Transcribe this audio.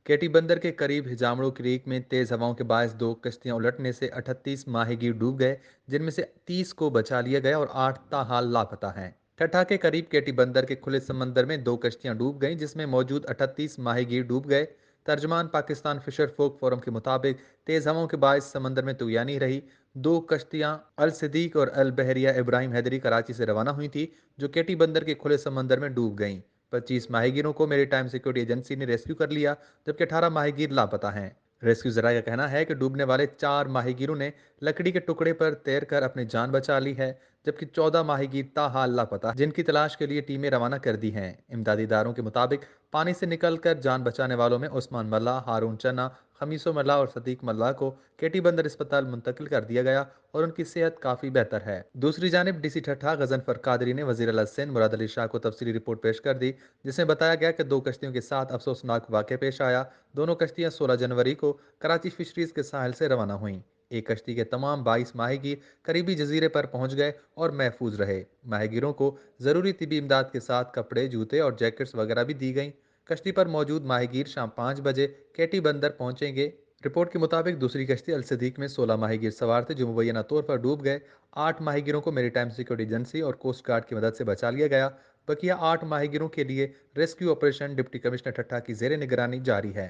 केटी बंदर के करीब हिजामड़ो क्रीक में तेज हवाओं के बायस दो कश्तियां उलटने से 38 माहीगीर डूब गए, जिनमें से 30 को बचा लिया गया और 8 ताहाल लापता हैं। ठट्ठा के करीब केटी बंदर के खुले समंदर में दो कश्तियां डूब गईं, जिसमें मौजूद 38 माहीगीर डूब गए। तर्जमान पाकिस्तान फिशर फोक फोरम के मुताबिक तेज हवाओं के बायस समंदर में तुगयानी रही। दो कश्तियां अल सिद्दीक और अल बहरिया इब्राहिम हैदरी कराची से रवाना हुई थी, जो केटी बंदर के खुले समंदर में डूब गईं। 25 माहीगीरों को मेरी टाइम सिक्योरिटी एजेंसी ने रेस्क्यू कर लिया, जबकि 18 माहीगीर लापता हैं। रेस्क्यू जराये का कहना है कि डूबने वाले 4 माहीगीरों ने लकड़ी के टुकड़े पर तैरकर अपनी जान बचा ली है, जबकि 14 माहीगीर ताहाल लापता, जिनकी तलाश के लिए टीमें रवाना कर दी हैं। इमदादी इदारों के मुताबिक पानी से निकलकर जान बचाने वालों में उस्मान मल्ला, हारून चन्ना, खमीसो मल्ला और सदीक मल्ला को केटी बंदर अस्पताल मुंतकिल कर दिया गया और उनकी सेहत काफी बेहतर है। दूसरी जानिब डीसी ठट्ठा गजनफर कादरी ने वजीर अल सिंध मुराद अली शाह को तफसीली रिपोर्ट पेश कर दी, जिसमें बताया गया कि दो कश्तियों के साथ अफसोसनाक वाक़या पेश आया। दोनों कश्तियां 16 जनवरी को कराची फिशरीज के साहिल से रवाना हुईं। एक कश्ती के तमाम 22 माहीगीर करीबी जजीरे पर पहुंच गए और महफूज रहे। माहीगीरों को जरूरी तिबी इमदाद के साथ कपड़े, जूते और जैकेट्स वगैरह भी दी गई। कश्ती पर मौजूद माहीगीर शाम 5 बजे केटी बंदर पहुंचेंगे। रिपोर्ट के मुताबिक दूसरी कश्ती अल सदीक में 16 माहीगीर सवार थे, जो मुबैना तौर पर डूब गए। 8 माहीगीरों को मेरीटाइम सिक्योरिटी एजेंसी और कोस्ट गार्ड की मदद से बचा लिया गया। बकिया 8 माहीगीरों के लिए रेस्क्यू ऑपरेशन डिप्टी कमिश्नर ठट्ठा की जेर निगरानी जारी है।